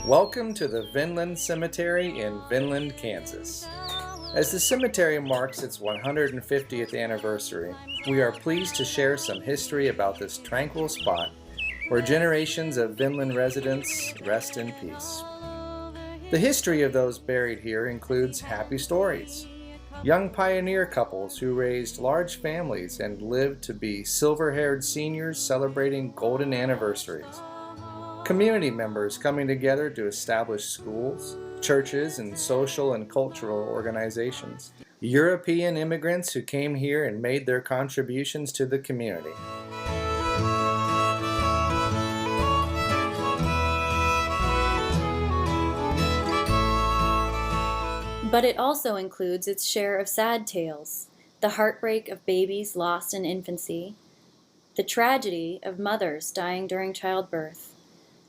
Welcome to the Vinland Cemetery in Vinland, Kansas. As the cemetery marks its 150th anniversary, we are pleased to share some history about this tranquil spot where generations of Vinland residents rest in peace. The history of those buried here includes happy stories, young pioneer couples who raised large families and lived to be silver-haired seniors celebrating golden anniversaries, community members coming together to establish schools, churches, and social and cultural organizations, European immigrants who came here and made their contributions to the community. But it also includes its share of sad tales, the heartbreak of babies lost in infancy, the tragedy of mothers dying during childbirth,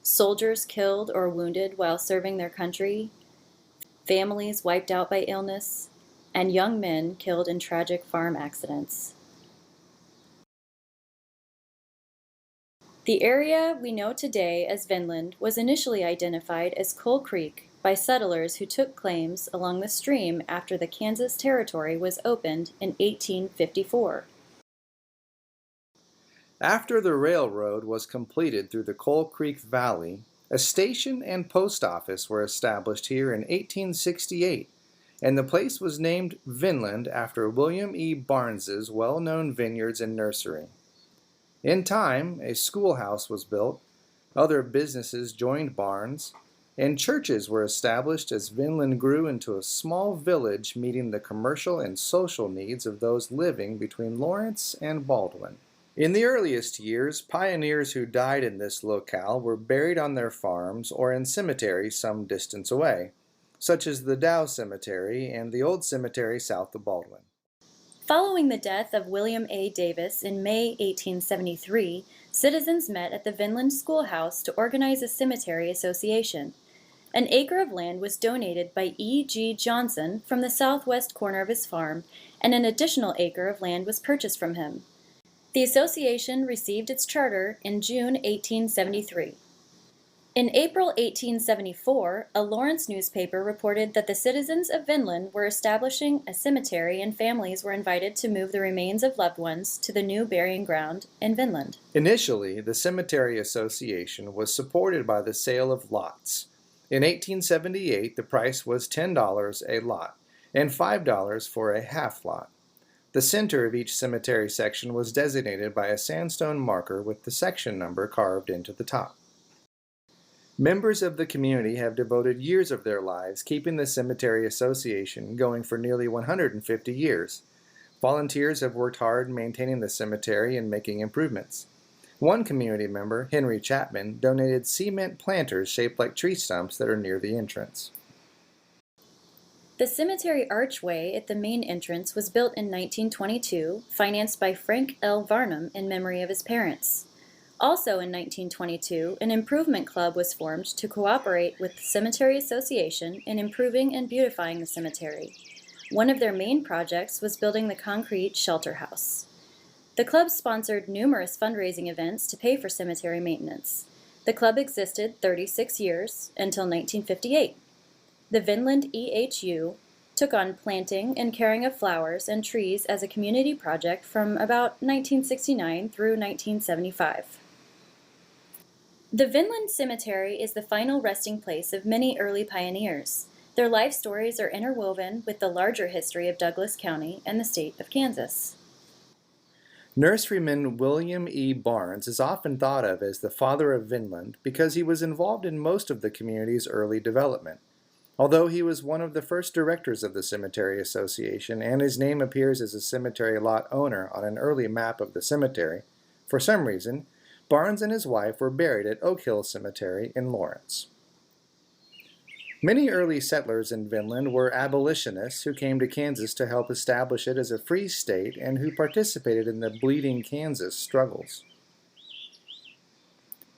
soldiers killed or wounded while serving their country, families wiped out by illness, and young men killed in tragic farm accidents. The area we know today as Vinland was initially identified as Coal Creek by settlers who took claims along the stream after the Kansas Territory was opened in 1854. After the railroad was completed through the Coal Creek Valley, a station and post office were established here in 1868, and the place was named Vinland after William E. Barnes's well-known vineyards and nursery. In time, a schoolhouse was built, other businesses joined Barnes, and churches were established as Vinland grew into a small village meeting the commercial and social needs of those living between Lawrence and Baldwin. In the earliest years, pioneers who died in this locale were buried on their farms or in cemeteries some distance away, such as the Dow Cemetery and the old cemetery south of Baldwin. Following the death of William A. Davis in May 1873, citizens met at the Vinland Schoolhouse to organize a cemetery association. An acre of land was donated by E. G. Johnson from the southwest corner of his farm, and an additional acre of land was purchased from him. The association received its charter in June 1873. In April 1874, a Lawrence newspaper reported that the citizens of Vinland were establishing a cemetery and families were invited to move the remains of loved ones to the new burying ground in Vinland. Initially, the Cemetery Association was supported by the sale of lots. In 1878, the price was $10 a lot and $5 for a half lot. The center of each cemetery section was designated by a sandstone marker with the section number carved into the top. Members of the community have devoted years of their lives keeping the Cemetery Association going for nearly 150 years. Volunteers have worked hard maintaining the cemetery and making improvements. One community member, Henry Chapman, donated cement planters shaped like tree stumps that are near the entrance. The cemetery archway at the main entrance was built in 1922, financed by Frank L. Varnum in memory of his parents. Also in 1922, an improvement club was formed to cooperate with the Cemetery Association in improving and beautifying the cemetery. One of their main projects was building the concrete shelter house. The club sponsored numerous fundraising events to pay for cemetery maintenance. The club existed 36 years, until 1958. The Vinland EHU took on planting and caring of flowers and trees as a community project from about 1969 through 1975. The Vinland Cemetery is the final resting place of many early pioneers. Their life stories are interwoven with the larger history of Douglas County and the state of Kansas. Nurseryman William E. Barnes is often thought of as the father of Vinland because he was involved in most of the community's early development. Although he was one of the first directors of the Cemetery Association and his name appears as a cemetery lot owner on an early map of the cemetery, for some reason, Barnes and his wife were buried at Oak Hill Cemetery in Lawrence. Many early settlers in Vinland were abolitionists who came to Kansas to help establish it as a free state and who participated in the Bleeding Kansas struggles.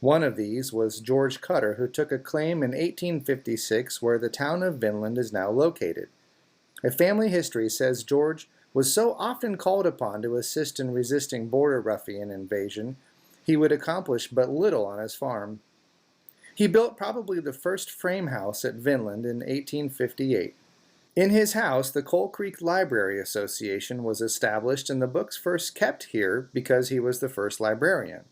One of these was George Cutter, who took a claim in 1856 where the town of Vinland is now located. A family history says George was so often called upon to assist in resisting border ruffian invasion, he would accomplish but little on his farm. He built probably the first frame house at Vinland in 1858. In his house, the Coal Creek Library Association was established, and the books first kept here because he was the first librarian.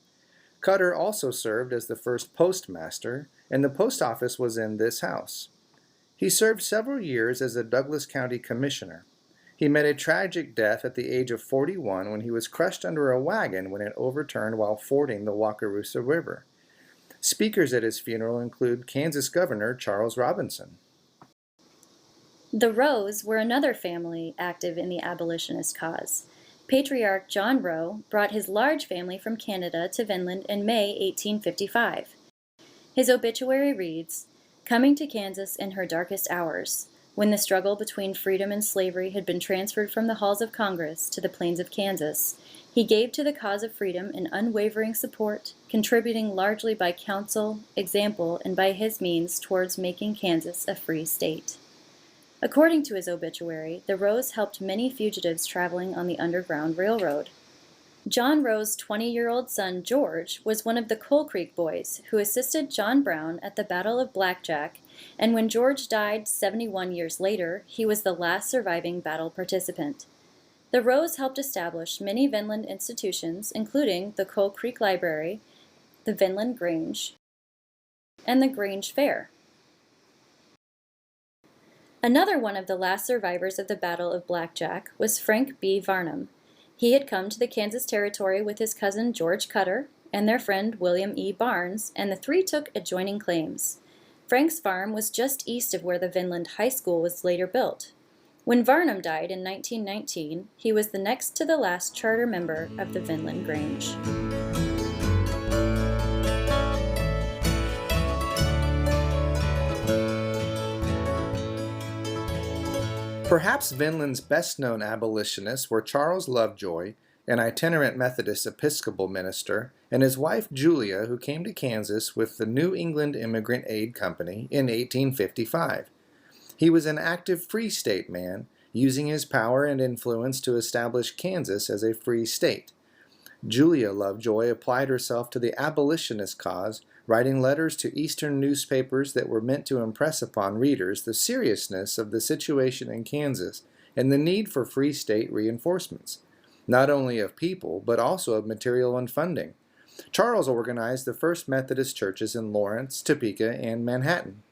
Cutter also served as the first postmaster, and the post office was in this house. He served several years as a Douglas County commissioner. He met a tragic death at the age of 41 when he was crushed under a wagon when it overturned while fording the Wakarusa River. Speakers at his funeral include Kansas Governor Charles Robinson. The Roes were another family active in the abolitionist cause. Patriarch John Roe brought his large family from Canada to Vinland in May 1855. His obituary reads, "Coming to Kansas in her darkest hours, when the struggle between freedom and slavery had been transferred from the halls of Congress to the plains of Kansas, he gave to the cause of freedom an unwavering support, contributing largely by counsel, example, and by his means towards making Kansas a free state." According to his obituary, the Roes helped many fugitives traveling on the Underground Railroad. John Roe's 20-year-old son George was one of the Coal Creek boys who assisted John Brown at the Battle of Blackjack, and when George died 71 years later, he was the last surviving battle participant. The Roes helped establish many Vinland institutions, including the Coal Creek Library, the Vinland Grange, and the Grange Fair. Another one of the last survivors of the Battle of Blackjack was Frank B. Varnum. He had come to the Kansas Territory with his cousin George Cutter and their friend William E. Barnes, and the three took adjoining claims. Frank's farm was just east of where the Vinland High School was later built. When Varnum died in 1919, he was the next to the last charter member of the Vinland Grange. Perhaps Vinland's best-known abolitionists were Charles Lovejoy, an itinerant Methodist Episcopal minister, and his wife Julia, who came to Kansas with the New England Immigrant Aid Company in 1855. He was an active Free State man, using his power and influence to establish Kansas as a free state. Julia Lovejoy applied herself to the abolitionist cause, writing letters to Eastern newspapers that were meant to impress upon readers the seriousness of the situation in Kansas and the need for free state reinforcements, not only of people, but also of material and funding. Charles organized the first Methodist churches in Lawrence, Topeka, and Manhattan.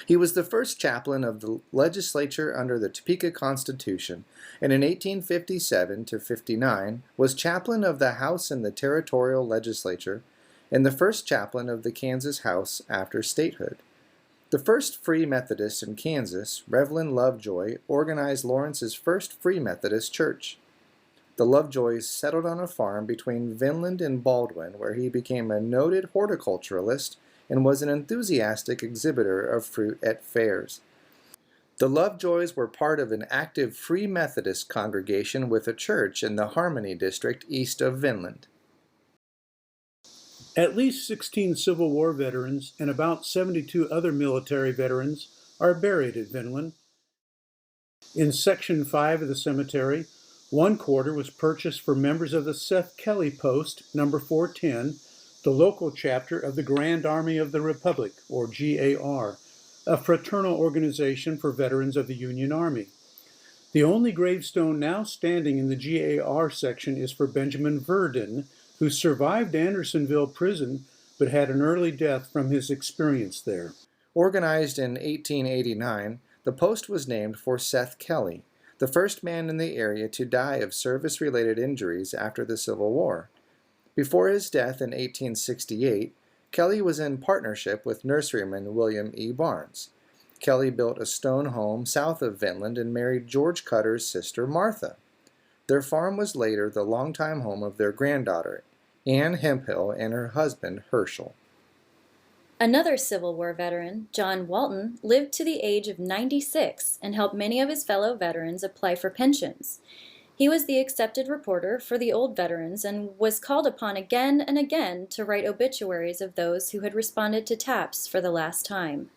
He was the first chaplain of the legislature under the Topeka Constitution, and in 1857-59 was chaplain of the House in the territorial legislature, and the first chaplain of the Kansas House after statehood. The first Free Methodist in Kansas, Reverend Lovejoy, organized Lawrence's first Free Methodist church. The Lovejoys settled on a farm between Vinland and Baldwin, where he became a noted horticulturalist and was an enthusiastic exhibitor of fruit at fairs. The Lovejoys were part of an active Free Methodist congregation with a church in the Harmony district east of Vinland. At least 16 Civil War veterans and about 72 other military veterans are buried at Vinland. In Section 5 of the cemetery, one quarter was purchased for members of the Seth Kelly Post, number 410, the local chapter of the Grand Army of the Republic, or GAR, a fraternal organization for veterans of the Union Army. The only gravestone now standing in the GAR section is for Benjamin Verdon, who survived Andersonville prison but had an early death from his experience there. Organized in 1889, the post was named for Seth Kelly, the first man in the area to die of service-related injuries after the Civil War. Before his death in 1868, Kelly was in partnership with nurseryman William E. Barnes. Kelly built a stone home south of Vinland and married George Cutter's sister Martha. Their farm was later the longtime home of their granddaughter, Anne Hemphill, and her husband Herschel. Another Civil War veteran, John Walton, lived to the age of 96 and helped many of his fellow veterans apply for pensions. He was the accepted reporter for the old veterans and was called upon again and again to write obituaries of those who had responded to taps for the last time.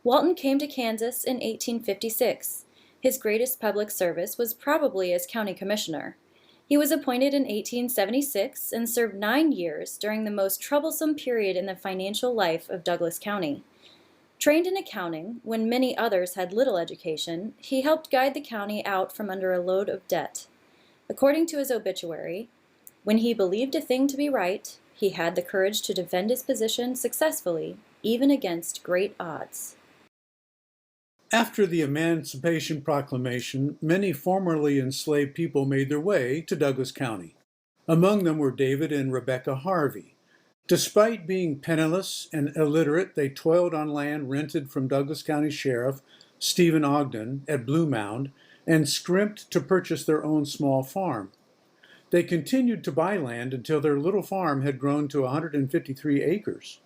Walton came to Kansas in 1856. His greatest public service was probably as county commissioner. He was appointed in 1876 and served 9 years during the most troublesome period in the financial life of Douglas County. Trained in accounting, when many others had little education, he helped guide the county out from under a load of debt. According to his obituary, when he believed a thing to be right, he had the courage to defend his position successfully, even against great odds. After the Emancipation Proclamation, many formerly enslaved people made their way to Douglas County. Among them were David and Rebecca Harvey. Despite being penniless and illiterate, they toiled on land rented from Douglas County Sheriff Stephen Ogden at Blue Mound and scrimped to purchase their own small farm. They continued to buy land until their little farm had grown to 153 acres.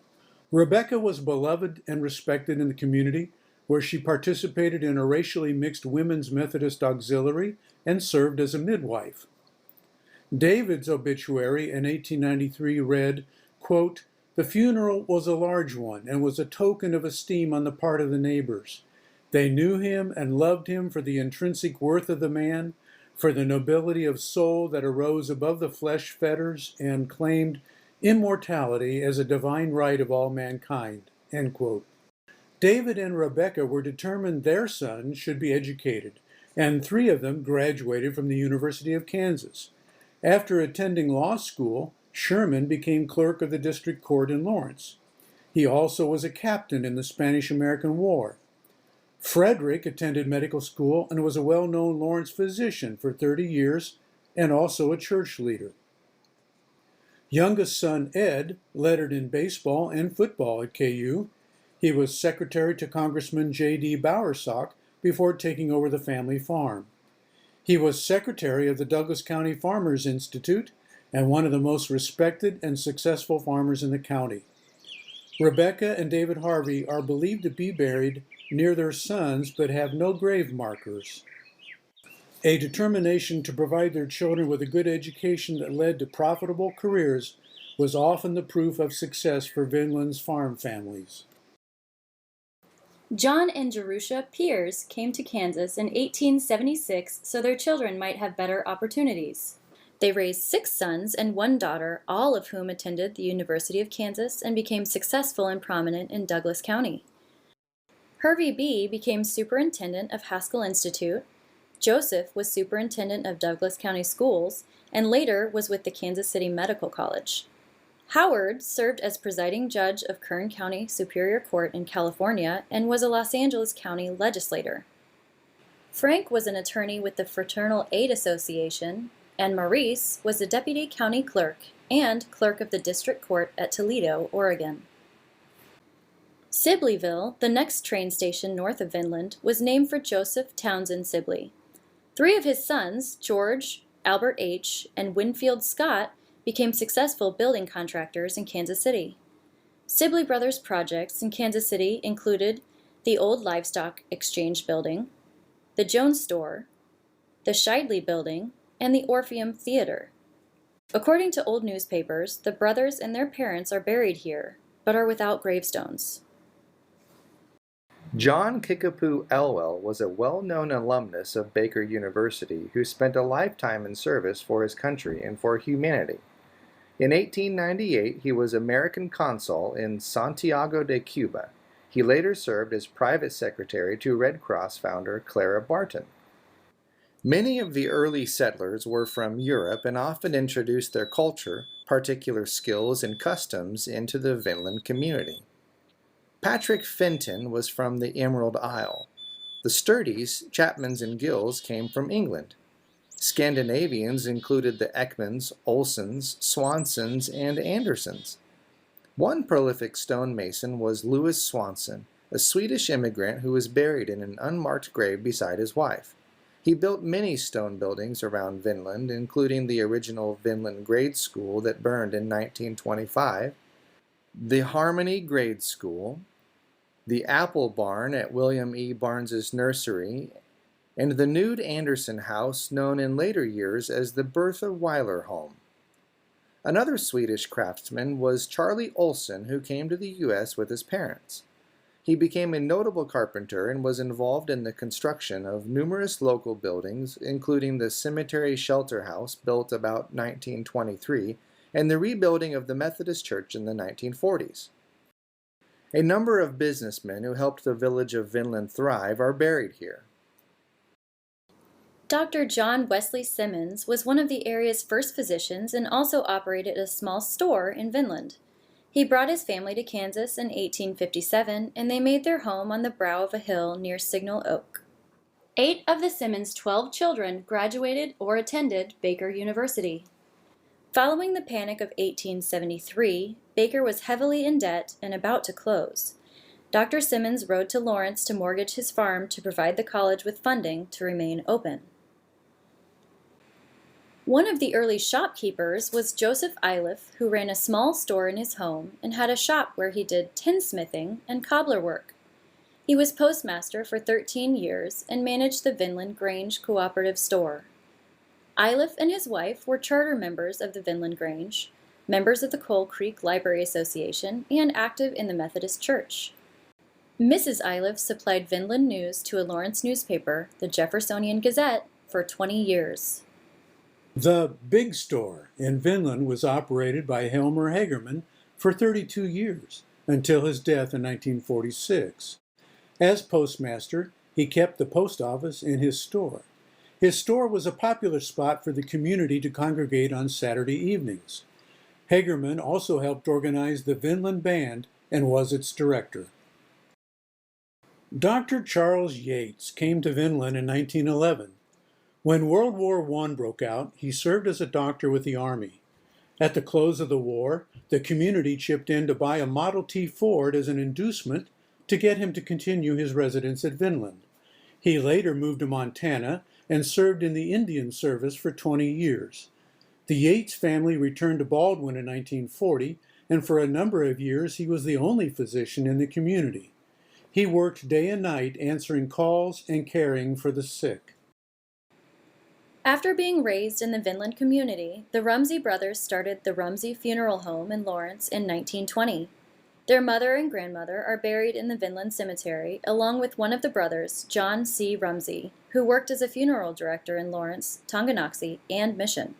Rebecca was beloved and respected in the community, where she participated in a racially mixed women's Methodist auxiliary and served as a midwife. David's obituary in 1893 read, quote, "The funeral was a large one and was a token of esteem on the part of the neighbors. They knew him and loved him for the intrinsic worth of the man, for the nobility of soul that arose above the flesh fetters and claimed immortality as a divine right of all mankind." End quote. David and Rebecca were determined their sons should be educated, and 3 of them graduated from the University of Kansas. After attending law school, Sherman became clerk of the district court in Lawrence. He also was a captain in the Spanish-American War. Frederick attended medical school and was a well-known Lawrence physician for 30 years and also a church leader. Youngest son Ed lettered in baseball and football at KU. He was secretary to Congressman J.D. Bowersock before taking over the family farm. He was secretary of the Douglas County Farmers Institute and one of the most respected and successful farmers in the county. Rebecca and David Harvey are believed to be buried near their sons but have no grave markers. A determination to provide their children with a good education that led to profitable careers was often the proof of success for Vinland's farm families. John and Jerusha Pierce came to Kansas in 1876 so their children might have better opportunities. They raised 6 sons and 1 daughter, all of whom attended the University of Kansas and became successful and prominent in Douglas County. Hervey B. became superintendent of Haskell Institute. Joseph was superintendent of Douglas County Schools and later was with the Kansas City Medical College. Howard served as presiding judge of Kern County Superior Court in California and was a Los Angeles County legislator. Frank was an attorney with the Fraternal Aid Association, and Maurice was the deputy county clerk and clerk of the district court at Toledo, Oregon. Sibleyville, the next train station north of Vinland, was named for Joseph Townsend Sibley. 3 of his sons, George, Albert H., and Winfield Scott, became successful building contractors in Kansas City. Sibley Brothers projects in Kansas City included the Old Livestock Exchange Building, the Jones Store, the Shidley Building, and the Orpheum Theater. According to old newspapers, the brothers and their parents are buried here, but are without gravestones. John Kickapoo Elwell was a well-known alumnus of Baker University who spent a lifetime in service for his country and for humanity. In 1898, he was American consul in Santiago de Cuba. He later served as private secretary to Red Cross founder Clara Barton. Many of the early settlers were from Europe and often introduced their culture, particular skills, and customs into the Vinland community. Patrick Fenton was from the Emerald Isle. The Sturdys, Chapmans, and Gills came from England. Scandinavians included the Ekmans, Olsons, Swansons, and Andersons. One prolific stonemason was Louis Swanson, a Swedish immigrant who was buried in an unmarked grave beside his wife. He built many stone buildings around Vinland, including the original Vinland Grade School that burned in 1925, the Harmony Grade School, the Apple Barn at William E. Barnes's nursery, and the Nude Anderson House, known in later years as the Bertha Weiler Home. Another Swedish craftsman was Charlie Olson, who came to the U.S. with his parents. He became a notable carpenter and was involved in the construction of numerous local buildings, including the Cemetery Shelter House, built about 1923, and the rebuilding of the Methodist Church in the 1940s. A number of businessmen who helped the village of Vinland thrive are buried here. Dr. John Wesley Simmons was one of the area's first physicians and also operated a small store in Vinland. He brought his family to Kansas in 1857, and they made their home on the brow of a hill near Signal Oak. 8 of the Simmons' 12 children graduated or attended Baker University. Following the Panic of 1873, Baker was heavily in debt and about to close. Dr. Simmons rode to Lawrence to mortgage his farm to provide the college with funding to remain open. One of the early shopkeepers was Joseph Iliff, who ran a small store in his home and had a shop where he did tinsmithing and cobbler work. He was postmaster for 13 years and managed the Vinland Grange Cooperative Store. Iliff and his wife were charter members of the Vinland Grange, members of the Coal Creek Library Association, and active in the Methodist Church. Mrs. Iliff supplied Vinland news to a Lawrence newspaper, the Jeffersonian Gazette, for 20 years. The Big Store in Vinland was operated by Helmer Hagerman for 32 years, until his death in 1946. As postmaster, he kept the post office in his store. His store was a popular spot for the community to congregate on Saturday evenings. Hagerman also helped organize the Vinland Band and was its director. Dr. Charles Yates came to Vinland in 1911. When World War I broke out, he served as a doctor with the Army. At the close of the war, the community chipped in to buy a Model T Ford as an inducement to get him to continue his residence at Vinland. He later moved to Montana and served in the Indian Service for 20 years. The Yates family returned to Baldwin in 1940, and for a number of years he was the only physician in the community. He worked day and night answering calls and caring for the sick. After being raised in the Vinland community, the Rumsey brothers started the Rumsey Funeral Home in Lawrence in 1920. Their mother and grandmother are buried in the Vinland Cemetery, along with one of the brothers, John C. Rumsey, who worked as a funeral director in Lawrence, Tonganoxie, and Mission.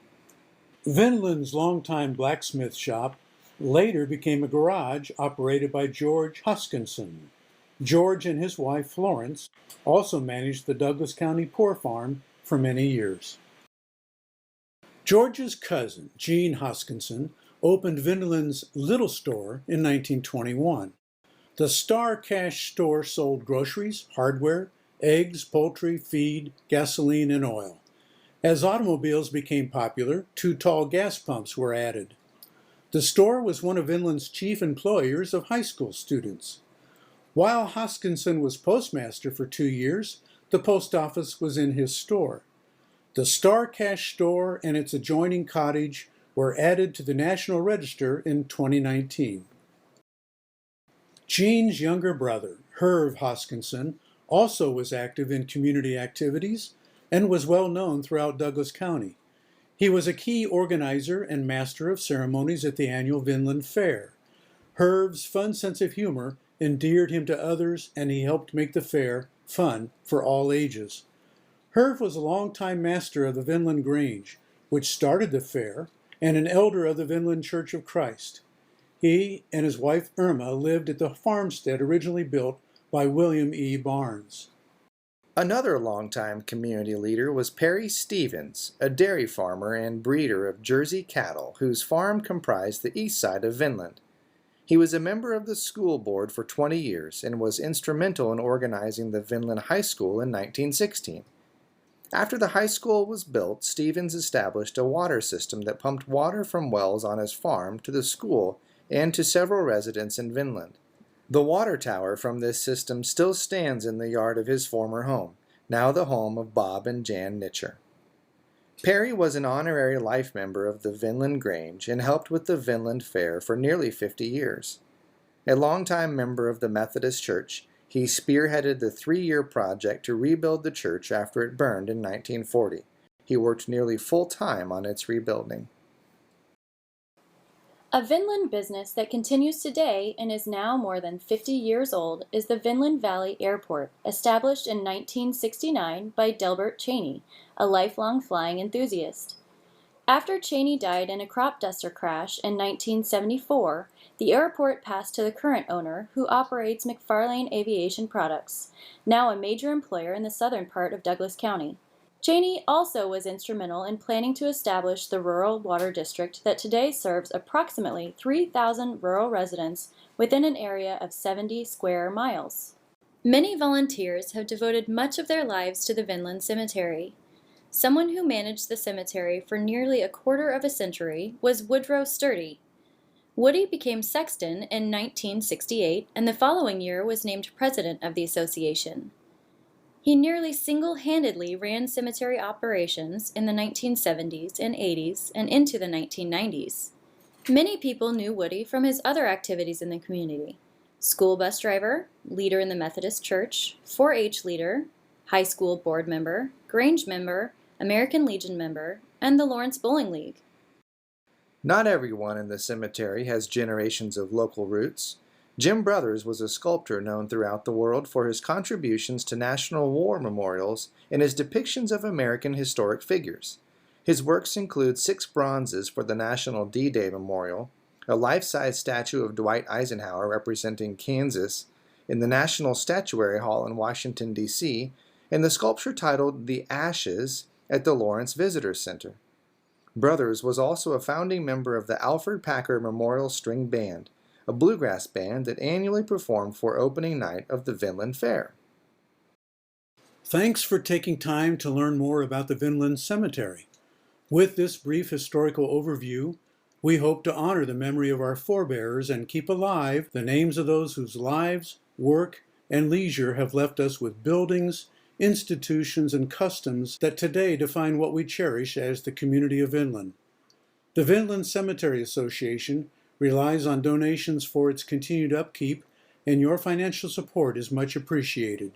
Vinland's longtime blacksmith shop later became a garage operated by George Hoskinson. George and his wife, Florence, also managed the Douglas County Poor Farm for many years. George's cousin, Gene Hoskinson, opened Vinland's Little Store in 1921. The Star Cash Store sold groceries, hardware, eggs, poultry, feed, gasoline, and oil. As automobiles became popular, 2 tall gas pumps were added. The store was one of Vinland's chief employers of high school students. While Hoskinson was postmaster for 2 years, the post office was in his store. The Star Cash Store and its adjoining cottage were added to the National Register in 2019. Gene's younger brother, Herv Hoskinson, also was active in community activities and was well known throughout Douglas County. He was a key organizer and master of ceremonies at the annual Vinland Fair. Herv's fun sense of humor endeared him to others, and he helped make the fair fun for all ages. Herv was a longtime master of the Vinland Grange, which started the fair, and an elder of the Vinland Church of Christ. He and his wife Irma lived at the farmstead originally built by William E. Barnes. Another longtime community leader was Perry Stevens, a dairy farmer and breeder of Jersey cattle whose farm comprised the east side of Vinland. He was a member of the school board for 20 years and was instrumental in organizing the Vinland High School in 1916. After the high school was built, Stevens established a water system that pumped water from wells on his farm to the school and to several residents in Vinland. The water tower from this system still stands in the yard of his former home, now the home of Bob and Jan Nitcher. Perry was an honorary life member of the Vinland Grange and helped with the Vinland Fair for nearly 50 years. A longtime member of the Methodist Church, he spearheaded the 3-year project to rebuild the church after it burned in 1940. He worked nearly full-time on its rebuilding. A Vinland business that continues today and is now more than 50 years old is the Vinland Valley Airport, established in 1969 by Delbert Cheney, a lifelong flying enthusiast. After Cheney died in a crop duster crash in 1974, the airport passed to the current owner, who operates McFarlane Aviation Products, now a major employer in the southern part of Douglas County. Cheney also was instrumental in planning to establish the rural water district that today serves approximately 3,000 rural residents within an area of 70 square miles. Many volunteers have devoted much of their lives to the Vinland Cemetery. Someone who managed the cemetery for nearly a quarter of a century was Woodrow Sturdy. Woody became sexton in 1968 and the following year was named president of the association. He nearly single-handedly ran cemetery operations in the 1970s and 80s and into the 1990s. Many people knew Woody from his other activities in the community: school bus driver, leader in the Methodist Church, 4-H leader, high school board member, Grange member, American Legion member, and the Lawrence Bowling League. Not everyone in the cemetery has generations of local roots. Jim Brothers was a sculptor known throughout the world for his contributions to national war memorials and his depictions of American historic figures. His works include 6 bronzes for the National D-Day Memorial, a life-size statue of Dwight Eisenhower representing Kansas in the National Statuary Hall in Washington, D.C., and the sculpture titled The Ashes at the Lawrence Visitor Center. Brothers was also a founding member of the Alfred Packer Memorial String Band, a bluegrass band that annually performed for opening night of the Vinland Fair. Thanks for taking time to learn more about the Vinland Cemetery. With this brief historical overview, we hope to honor the memory of our forebears and keep alive the names of those whose lives, work, and leisure have left us with buildings, institutions, and customs that today define what we cherish as the community of Vinland. The Vinland Cemetery Association relies on donations for its continued upkeep, and your financial support is much appreciated.